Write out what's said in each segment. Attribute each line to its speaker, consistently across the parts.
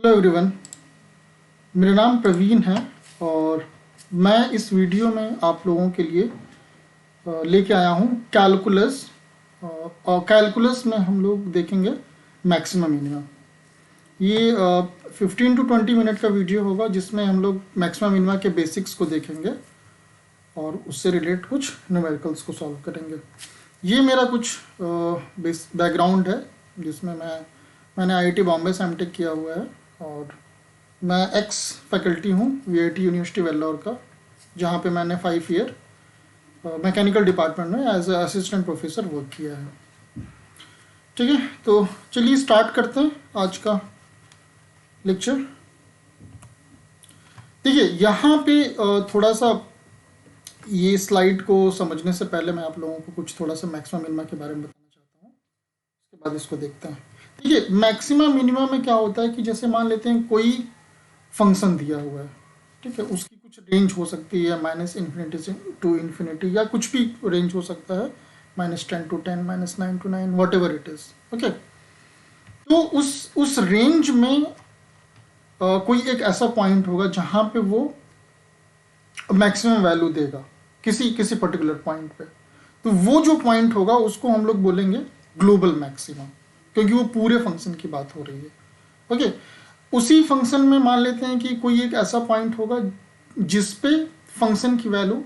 Speaker 1: Hello everyone, मेरा नाम प्रवीण है और मैं इस वीडियो में आप लोगों के लिए लेके आया हूँ कैलकुलस। और कैलकुलस में हम लोग देखेंगे मैक्सिमम मिनिमम। ये 15 to 20 मिनट का वीडियो होगा जिसमें हम लोग मैक्सिमम मिनिमम के बेसिक्स को देखेंगे और उससे रिलेट कुछ न्यूमेरिकल्स को सॉल्व करेंगे। ये मेरा कुछ बैकग्राउंड है जिसमें मैंने आईआईटी बॉम्बे से एमटेक किया हुआ है और मैं एक्स फैकल्टी हूँ वीआईटी यूनिवर्सिटी वेल्लोर का, जहाँ पे मैंने 5 ईयर मैकेनिकल डिपार्टमेंट में as a assistant professor work किया है। ठीक है, तो चलिए स्टार्ट करते हैं आज का लेक्चर। देखिए यहाँ पे थोड़ा सा ये स्लाइड को समझने से पहले मैं आप लोगों को कुछ थोड़ा सा मैक्सिमम मिनिमम के बारे में बताना चाहता हूँ, उसके बाद इसको देखते हैं। देखिए मैक्सिमम मिनिमम में क्या होता है कि जैसे मान लेते हैं कोई फंक्शन दिया हुआ है, ठीक है, उसकी कुछ रेंज हो सकती है -∞ से टू इन्फिनिटी या कुछ भी रेंज हो सकता है, -10 to 10, -9 to 9, what ever it is. Okay, तो उस रेंज में कोई एक ऐसा पॉइंट होगा जहां पे वो मैक्सिमम वैल्यू देगा किसी पर्टिकुलर पॉइंट पे। तो वो जो पॉइंट होगा उसको हम लोग बोलेंगे ग्लोबल मैक्सिमम, क्योंकि वो पूरे फंक्शन की बात हो रही है। ओके, उसी फंक्शन में मान लेते हैं कि कोई एक ऐसा पॉइंट होगा जिस पे फंक्शन की वैल्यू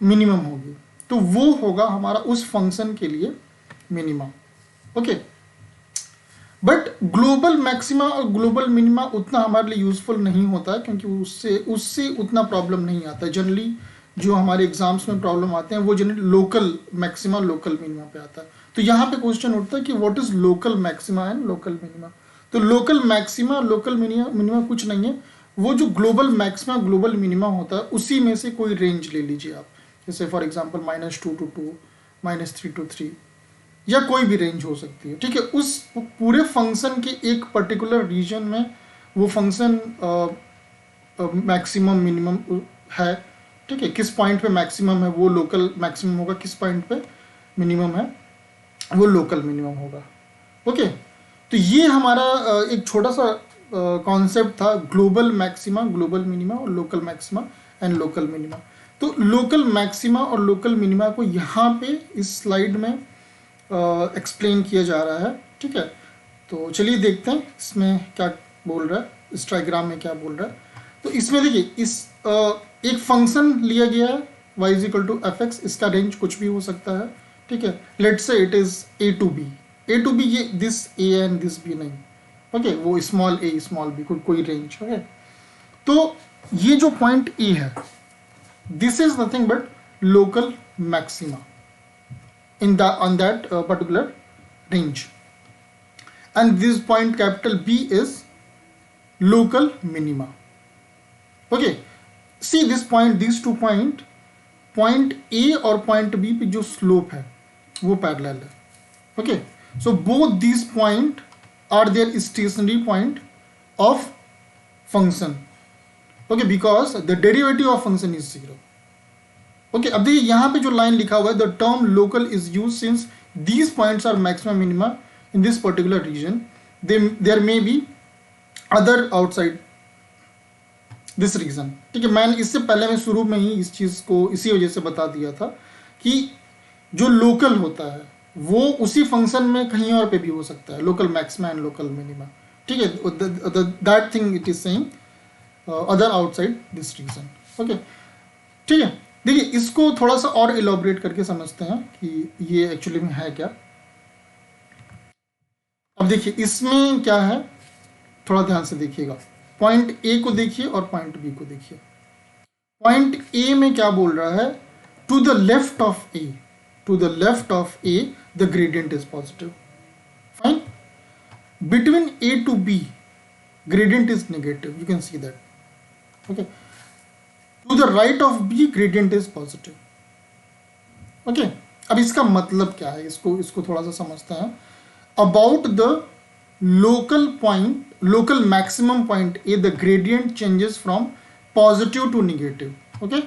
Speaker 1: मिनिमम होगी, तो वो होगा हमारा उस फंक्शन के लिए minimum. Okay, but global maxima और ग्लोबल मिनिमा उतना हमारे लिए यूजफुल नहीं होता है, क्योंकि उससे उतना प्रॉब्लम नहीं आता है। जनरली जो हमारे एग्जाम्स में प्रॉब्लम आते हैं वो generally local maxima local minima पे आता है। तो यहाँ पे क्वेश्चन उठता है कि what is local maxima and local minima. तो लोकल मैक्सिमा लोकल मिनिमा कुछ नहीं है, वो जो ग्लोबल मैक्सिमा ग्लोबल मिनिमा होता है उसी में से कोई रेंज ले लीजिए आप। जैसे फॉर एग्जांपल -2 to 2, -3 to 3 या कोई भी रेंज हो सकती है। ठीक है, उस पूरे फंक्शन के एक पर्टिकुलर रीजन में वो फंक्शन मैक्सिमम मिनिमम है। ठीक है, किस पॉइंट पे मैक्सिमम है वो लोकल मैक्सिमम होगा, किस पॉइंट पे मिनिमम है वो लोकल मिनिमम होगा। ओके, तो ये हमारा एक छोटा सा कॉन्सेप्ट था, ग्लोबल मैक्सिमा ग्लोबल मिनिमा और local maxima and local minima. तो लोकल मैक्सिमा और लोकल मिनिमा को यहाँ पे इस स्लाइड में एक्सप्लेन किया जा रहा है। ठीक है, तो चलिए देखते हैं इसमें क्या बोल रहा है, इस डायग्राम में क्या बोल रहा है। तो इसमें देखिए इस एक फंक्शन लिया गया है y = fx, इसका रेंज कुछ भी हो सकता है। ठीक है, let's say it is a to b, ये this a and this b नहीं। ओके, वो स्मॉल a स्मॉल b कोई रेंज। ओके, तो ये जो पॉइंट a है this is nothing but local maxima on that particular range, and this point capital B is local minima. Okay, see this point, these 2 point A और point B पे जो slope है वो parallel है। Okay, so both these point are their stationary point of function. Okay, because the derivative of function is 0. Okay, अब देखिए यहाँ पे जो लाइन लिखा हुआ है, the term local is use since these points are maximum minima in this particular region, there may be other outside this region. ठीक है, मैंने इससे पहले मैं शुरू में ही इस चीज़ को इसी वजह से बता दिया था कि जो लोकल होता है वो उसी फंक्शन में कहीं और पे भी हो सकता है, local maxima and local minima. ठीक है, that thing it is saying other outside this region. Okay, ठीक है, देखिए इसको थोड़ा सा और इलॉबरेट करके समझते हैं कि ये एक्चुअली में है क्या। अब देखिए इसमें क्या है, थोड़ा ध्यान से देखिएगा। पॉइंट ए को देखिए और पॉइंट बी को देखिए। पॉइंट ए में क्या बोल रहा है, to the left of a the gradient is positive. Fine, between a to b gradient is negative, you can see that. Okay, to the right of B gradient is positive. Okay, अब इसका मतलब क्या है, इसको थोड़ा सा समझते हैं। About the local point, local maximum point A, the gradient changes from positive to negative. Okay,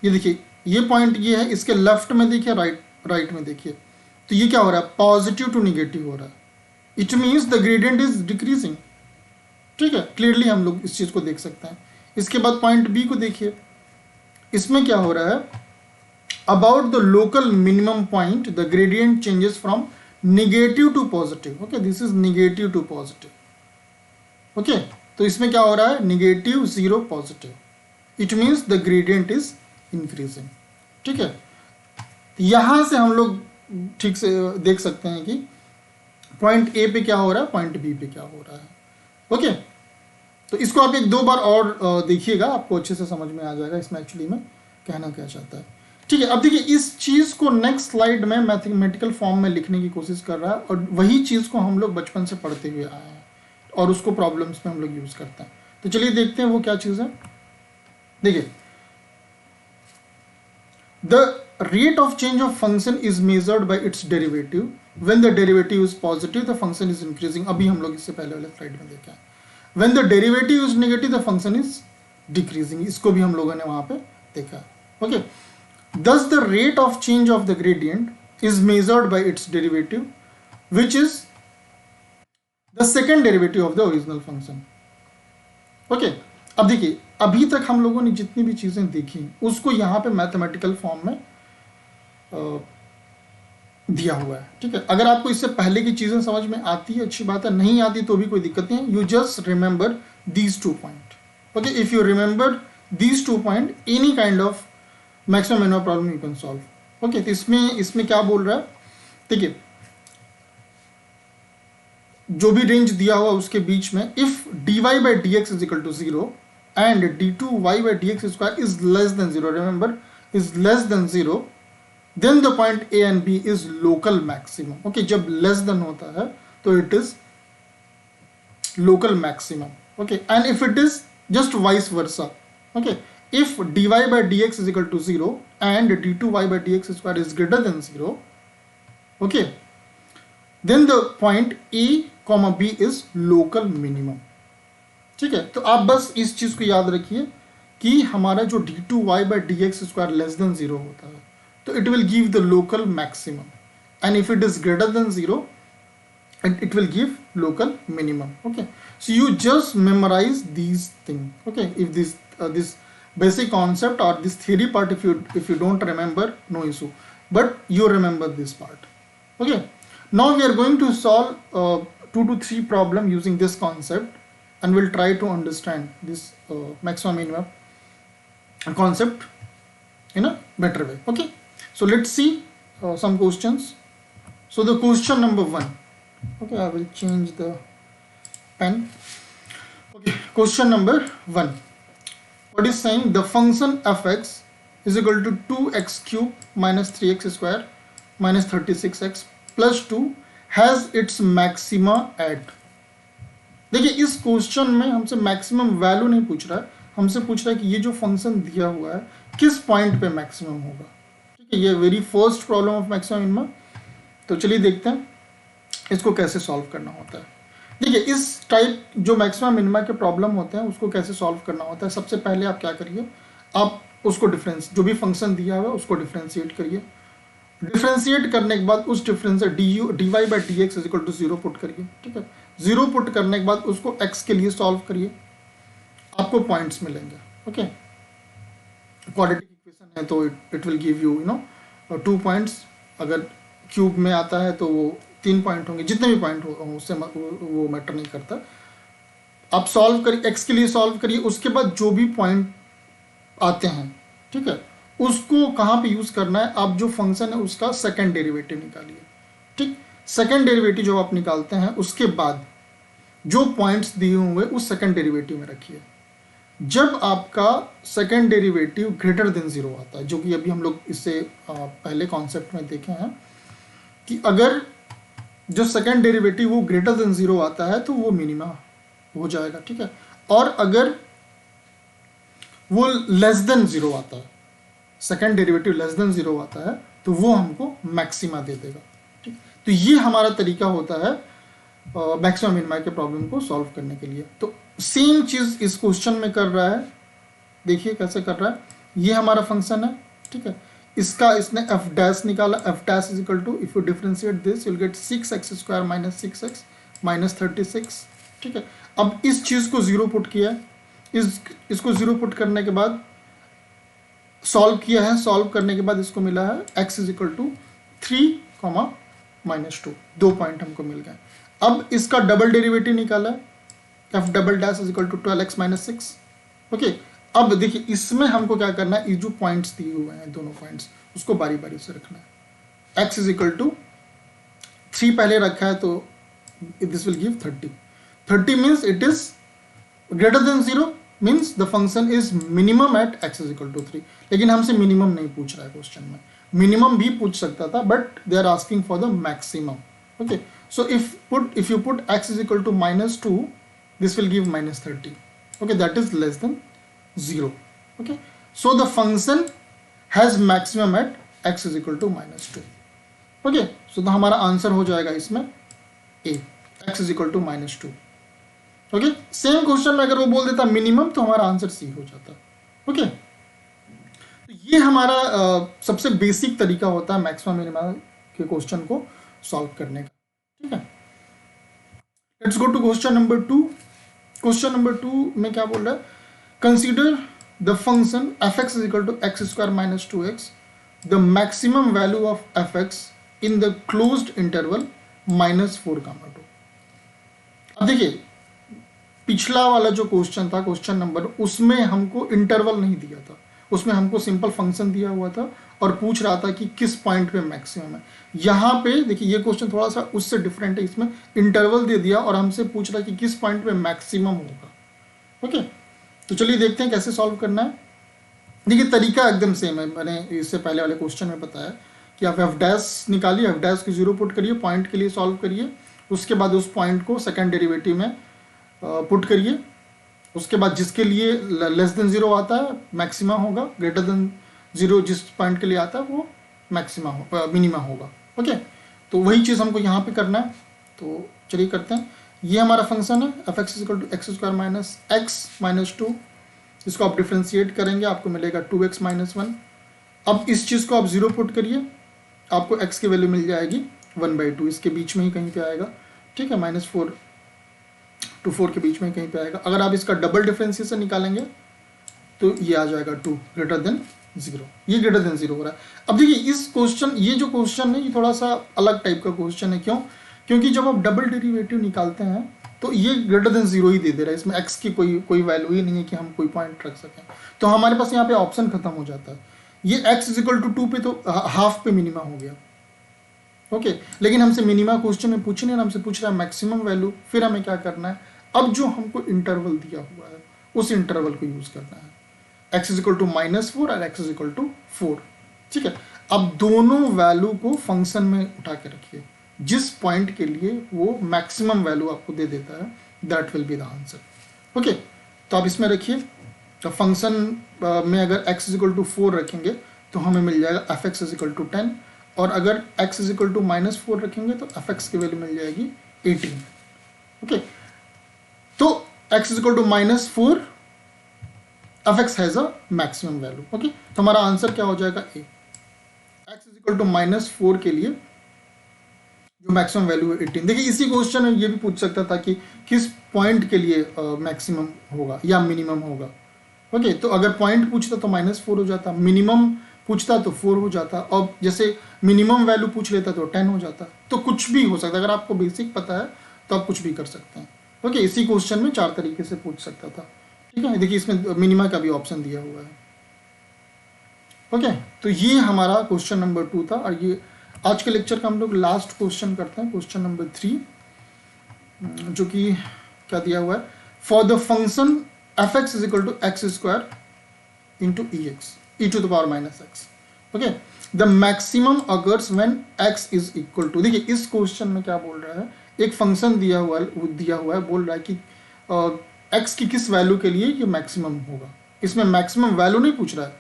Speaker 1: ये देखिए ये पॉइंट ये है, इसके लेफ्ट में देखिए राइट में देखिए, तो ये क्या हो रहा है, पॉजिटिव टू निगेटिव हो रहा है। It means the gradient is decreasing. ठीक है, क्लियरली हम लोग इस चीज़ को देख सकते हैं। इसके बाद पॉइंट बी को देखिए, इसमें क्या हो रहा है, about the local minimum point the gradient changes from negative to positive. Okay, this is negative to positive. Okay, तो इसमें क्या हो रहा है, negative 0 positive. It means the gradient is increasing. ठीक है, यहां से हम लोग ठीक से देख सकते हैं कि पॉइंट ए पे क्या हो रहा है, पॉइंट बी पे क्या हो रहा है। ओके, तो इसको आप एक दो बार और देखिएगा, आपको अच्छे से समझ में आ जाएगा इसमें एक्चुअली में कहना क्या चाहता है। ठीक है, अब देखिए इस चीज को नेक्स्ट स्लाइड में मैथमेटिकल फॉर्म में लिखने की कोशिश कर रहा है, और वही चीज को हम लोग बचपन से पढ़ते हुए आए हैं और उसको प्रॉब्लम्स में हम लोग यूज करते हैं। तो चलिए देखते हैं वो क्या चीज है। देखिए, the rate of change of function is measured by it's derivative, when the derivative is positive the function is increasing. अभी हम लोग इससे पहले वाले स्लाइड में देखा है। When the derivative is negative the function is decreasing, इसको भी हम लोगों ने वहां पे देखा। Okay, thus the rate of change of the gradient is measured by its derivative, which is the second derivative of the original function. Okay, अब देखिए, अभी तक हम लोगों ने जितनी भी चीजें देखी उसको यहाँ पे मैथमेटिकल फॉर्म में दिया हुआ है। ठीक है, अगर आपको इससे पहले की चीजें समझ में आती है अच्छी बात है, नहीं आती तो भी कोई दिक्कत नहीं है। You just remember these 2 point. Okay, if you remember these 2 point, any kind of maximum minimum problem you can solve. Okay, तो इसमें क्या बोल रहा है, देखिए जो भी रेंज दिया हुआ उसके बीच में, if dy by dx is equal to 0 and d2y by dx square is less than 0, remember is less than 0, then the point a and b is local maximum. Okay, जब less than होता है तो it is local maximum. Okay, and if it is just vice versa, okay, if dy by dx is equal to 0 and d2y by dx square is greater than 0, okay, then the point a comma b is local minimum. ठीक है, तो आप बस इस चीज को याद रखिए कि हमारा जो d2y by dx square less than 0 होता है तो it will give the local maximum, and if it is greater than 0 it will give local minimum. Okay, so you just memorize these things. Okay, if this basic concept or this theory part, if you don't remember, no issue, but you remember this part. Okay, now we are going to solve 2 to 3 problem using this concept, and we'll try to understand this maximum minimum concept in a better way. Okay, so let's see some questions. So the question number 1. Okay, I will change the pen. Okay, question number 1. What is saying, the function fx is equal to 2x cube minus 3x square minus 36x plus 2 has its maxima at. देखिए, इस question में हमसे maximum value नहीं पूछ रहा है, हमसे पूछ रहा है कि ये जो फंक्शन दिया हुआ है किस पॉइंट पे मैक्सिमम होगा। ठीक है, ये very first problem of maximum minimum. तो चलिए देखते हैं इसको कैसे सॉल्व करना होता है। देखिए, इस टाइप जो मैक्सिमम मिनिमा के प्रॉब्लम होते हैं उसको कैसे सॉल्व करना होता है। सबसे पहले आप क्या करिए, आप उसको डिफरेंस, जो भी फंक्शन दिया हुआ है उसको डिफरेंशिएट करिए। डिफरेंशिएट करने के बाद उस डिफरेंस से dy by dx is equal to 0 put करिए। ठीक है, 0 पुट करने के बाद उसको x के लिए सॉल्व करिए, आपको पॉइंट्स मिलेंगे। ओके, क्वाड्रेटिक इक्वेशन है तो it will give you 2 points. अगर क्यूब में आता है तो वो 3 पॉइंट होंगे, जितने भी पॉइंट हो उससे वो मैटर नहीं करता। आप सॉल्व करिए, x के लिए सॉल्व करिए, उसके बाद जो भी पॉइंट आते हैं, ठीक है, उसको कहाँ पे यूज करना है, आप जो फंक्शन है उसका सेकंड डेरिवेटिव निकालिए। ठीक, सेकंड डेरिवेटिव जो आप निकालते हैं उसके बाद जो पॉइंट्स दिए हुए उस सेकंड डेरिवेटिव में रखिए। जब आपका सेकंड डेरिवेटिव ग्रेटर देन 0 आता है, जो कि अभी हम लोग इससे पहले कॉन्सेप्ट में देखे हैं कि अगर जो सेकंड डेरिवेटिव वो ग्रेटर देन 0 आता है तो वो मिनिमा हो जाएगा। ठीक है, और अगर वो लेस देन 0 आता है, सेकंड डेरिवेटिव लेस देन 0 आता है तो वो हमको मैक्सिमा दे देगा। ठीक, तो ये हमारा तरीका होता है मैक्सिमम मिनिमा के प्रॉब्लम को सॉल्व करने के लिए। तो सेम चीज इस क्वेश्चन में कर रहा है, देखिए कैसे कर रहा है। ये हमारा फंक्शन है, ठीक है, इसका इसने f डैश निकाला, f dash is equal to, if you differentiate this you will get 6x square minus 6x minus 36। ठीक है, अब इस चीज को जीरो पुट किया है, इसको जीरो पुट करने के बाद सॉल्व किया है, सॉल्व करने के बाद इसको मिला है x is equal to 3, -2, 2 point हमको मिल गए। अब इसका डबल डेरिवेटिव निकाला है, f double dash is equal to 12x-6। Okay, अब देखिए इसमें हमको क्या करना है, ये जो पॉइंट्स दिए हुए हैं दोनों पॉइंट्स उसको बारी बारी से रखना है। x इज इक्वल टू 3 पहले रखा है तो this will give 30। 30 means it is greater than 0, means the function is minimum at x is equal to 3। लेकिन हमसे मिनिमम नहीं पूछ रहा है क्वेश्चन में, मिनिमम भी पूछ सकता था but they are asking for the maximum. Okay, so if you put x is equal to -2, this will give -30. Okay, that is less than 0. Okay, so the function has maximum at x is equal to -2. Okay, so तो हमारा answer हो जाएगा इसमें a, x is equal to -2. Okay, same question में अगर वो बोल देता मिनिमम तो हमारा आंसर c हो जाता। ओके, तो ये हमारा सबसे बेसिक तरीका होता है मैक्सिमम मिनिमम के क्वेश्चन को सॉल्व करने का। ठीक है, let's go to question number 2। Question number 2 में क्या बोल रहा है, consider the function f(x) is equal to x² - 2x, the maximum value of f(x) in the closed interval -4, 2। अब देखिए पिछला वाला जो क्वेश्चन था, क्वेश्चन नंबर, उसमें हमको इंटरवल नहीं दिया था, उसमें हमको सिंपल फंक्शन दिया हुआ था और पूछ रहा था कि किस पॉइंट पे मैक्सिमम है। यहाँ पे देखिए ये क्वेश्चन थोड़ा सा उससे डिफरेंट है, इसमें इंटरवल दे दिया और हमसे पूछ रहा है कि किस पॉइंट पे मैक्सिमम होगा। ओके, तो चलिए देखते हैं कैसे सॉल्व करना है। देखिए तरीका एकदम सेम है, मैंने इससे पहले वाले क्वेश्चन में बताया कि आप एफ डैश निकालिए, एफ डैश की जीरो पुट करिए, पॉइंट के लिए सॉल्व करिए, उसके बाद उस पॉइंट को सेकेंड डेरिवेटिव में पुट करिए, उसके बाद जिसके लिए लेस देन 0 आता है मैक्सिमा होगा, ग्रेटर देन 0 जिस पॉइंट के लिए आता है वो मैक्सिमा हो मिनिमा होगा। ओके, तो वही चीज़ हमको यहाँ पे करना है, तो चलिए करते हैं। ये हमारा फंक्शन है f(x) = x² - x - 2, इसको आप डिफ्रेंशिएट करेंगे आपको मिलेगा 2x - 1। अब इस चीज़ को आप 0 पुट करिए, आपको x की वैल्यू मिल जाएगी 1/2, इसके बीच में ही कहीं पे आएगा। ठीक है, -4 to 4 के बीच में कहीं पे आएगा। अगर आप इसका डबल डिफरेंशिएशन निकालेंगे तो ये आ जाएगा 2 ग्रेटर देन 0, ये ग्रेटर देन 0 हो रहा है। अब देखिए इस क्वेश्चन, ये जो क्वेश्चन है ये थोड़ा सा अलग टाइप का क्वेश्चन है। क्यों? क्योंकि जब आप डबल डेरिवेटिव निकालते हैं तो ये ग्रेटर देन 0 ही दे दे रहा है, इसमें x की कोई वैल्यू ही नहीं है कि हम कोई पॉइंट रख सकें, तो हमारे पास यहाँ पे ऑप्शन खत्म हो जाता है। ये x = 2 पे तो हाफ पे मिनिमा हो गया। ओके, लेकिन हमसे मिनिमा क्वेश्चन में पूछने, हमसे पूछ रहा है मैक्सिमम वैल्यू, फिर हमें क्या करना है, अब जो हमको इंटरवल दिया हुआ है उस इंटरवल को यूज करना है, x = -4 और x = 4। ठीक है, अब दोनों वैल्यू को फंक्शन में उठा के रखिए, जिस पॉइंट के लिए वो मैक्सिमम वैल्यू आपको दे देता है that will be the answer. Okay, तो आप इसमें रखिए, तो फंक्शन में अगर x = 4 रखेंगे तो हमें मिल जाएगा f(x) = 10, और अगर x = -4 रखेंगे तो f(x) की वैल्यू मिल जाएगी 18। ओके, तो x = -4, f(x) has a maximum value. Okay, तो हमारा आंसर क्या हो जाएगा a। x = -4 के लिए जो मैक्सिमम वैल्यू है 18। देखिए इसी क्वेश्चन में ये भी पूछ सकता था कि किस पॉइंट के लिए मैक्सिमम होगा या मिनिमम होगा। ओके, तो अगर पॉइंट पूछता तो -4 हो जाता, मिनिमम पूछता तो 4 हो जाता, और जैसे मिनिमम वैल्यू पूछ लेता तो 10 हो जाता। तो कुछ भी हो सकता है, अगर आपको बेसिक पता है तो आप कुछ भी कर सकते हैं। ओके, इसी क्वेश्चन में 4 तरीके से पूछ सकता था। ठीक है, देखिए इसमें मिनिमा का भी ऑप्शन दिया हुआ है। ओके, तो ये हमारा क्वेश्चन नंबर 2 था, और ये आज के लेक्चर का हम लोग लास्ट क्वेश्चन करते हैं, क्वेश्चन नंबर 3, जो कि क्या दिया हुआ है, for the function f(x) = x² * ex e⁻⁻x। Okay, the maximum occurs when x is equal to, देखिए इस क्वेश्चन में क्या बोल रहा है, एक फंक्शन दिया हुआ है, बोल रहा है कि x की किस वैल्यू के लिए ये मैक्सिमम होगा। इसमें मैक्सिमम वैल्यू नहीं पूछ रहा है,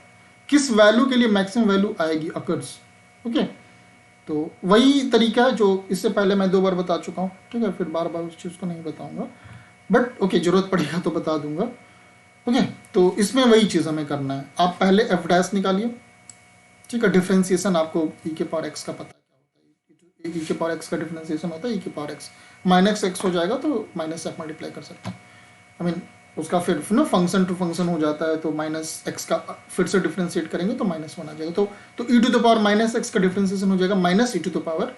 Speaker 1: किस वैल्यू के लिए मैक्सिमम वैल्यू आएगी अकर्स। ओके, तो वही तरीका है जो इससे पहले मैं 2 बार बता चुका हूँ। ठीक है, फिर बार बार उस चीज़ को नहीं बताऊंगा, बट ओके जरूरत पड़ेगा तो बता दूंगा। ओके, तो इसमें वही चीज़ हमें करना है, आप पहले f' निकालिए। ठीक है, डिफ्रेंशिएशन आपको e⁻x का पता क्या होता है, e⁻x का डिफ्रेंशिएशन होता है e⁻x, -x हो जाएगा तो -f मल्टीप्लाई कर सकते हैं। आई मीन उसका फिर ना फंक्शन टू फंक्शन हो जाता है, तो माइनस एक्स का फिर से डिफ्रेंशिएट करेंगे तो -1 आ जाएगा। तो e to the power minus x का डिफ्रेंशिएशन हो जाएगा minus e to the power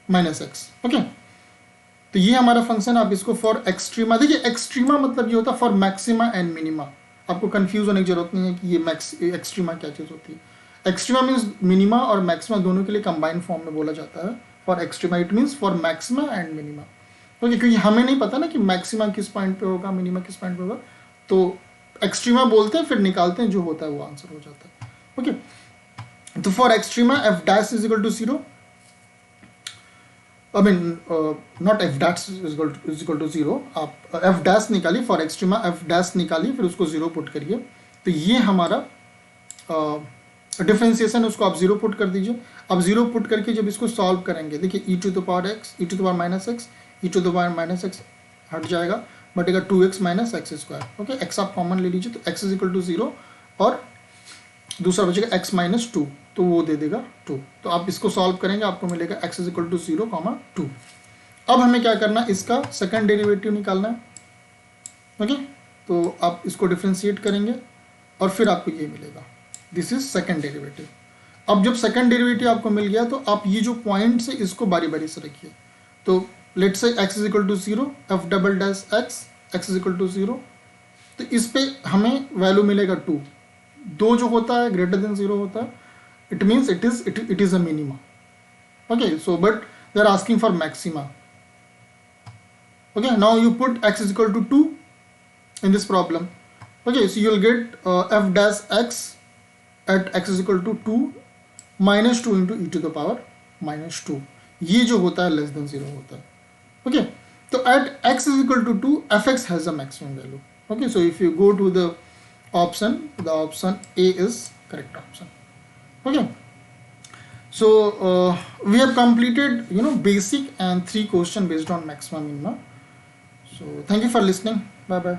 Speaker 1: minus x. Okay, तो ये हमारा फंक्शन। आप इसको फॉर एक्सट्रीमा, देखिए एक्सट्रीमा मतलब ये होता है फॉर मैक्सिमा एंड मिनिमा। आपको कंफ्यूज होने की जरूरत नहीं है कि ये एक्सट्रीमा क्या चीज़ होती है। एक्सट्रीमा मीन्स मिनिमा और मैक्सिमा दोनों के लिए कंबाइंड फॉर्म में बोला जाता है। For extrema it means for maxima and minima. Okay, क्योंकि हमें नहीं पता ना कि मैक्सिमा किस पॉइंट पे होगा, मिनिमा किस पॉइंट पे होगा, तो एक्सट्रीमा बोलते हैं, फिर निकालते हैं, जो होता है वो आंसर हो जाता है। ओके, तो for extrema f dash is equal to 0, I mean not f dash is equal to 0, आप एफ डैश निकालिए, फॉर एक्सट्रीमा एफ डैश निकालिए, फिर उसको 0 पुट करिए, तो ये हमारा डिफरेंशिएशन है, उसको आप 0 पुट कर दीजिए। अब 0 पुट करके जब इसको सॉल्व करेंगे, देखिए e to the power x, e to the power minus x, e to the power minus x हट जाएगा, बटेगा 2x minus x square. Okay, x आप कॉमन ले लीजिए, तो x इज इक्वल टू 0 और दूसरा बचेगा x माइनस 2, तो वो दे देगा 2। तो आप इसको सॉल्व करेंगे, आपको मिलेगा x इज इक्वल टू 0, 2। अब हमें क्या करना है, इसका सेकंड डेरिवेटिव निकालना है। ओके, तो आप इसको डिफ्रेंशिएट करेंगे और फिर आपको ये मिलेगा, दिस इज सेकंड डेरिवेटिव। अब जब सेकंड डेरिवेटिव आपको मिल गया, तो आप ये जो पॉइंट से इसको बारी बारी से रखिए। तो let's say x is equal to 0, f double dash x is equal to 0, तो इस पे हमें वैल्यू मिलेगा 2। 2 जो होता है ग्रेटर देन 0 होता है, it means it is a minima. Okay, so but they are asking for maxima. Okay, now you put x is equal to 2 in this problem. Okay, so you will get f dash x at x is equal to 2 minus 2 into e to the power minus 2, ये जो होता है less than 0 होता है। Okay, तो at x is equal to 2 fx has a maximum value. Okay, so if you go to the option A is correct option. Okay, so we have completed basic and 3 question based on maximum minima. So thank you for listening. Bye bye.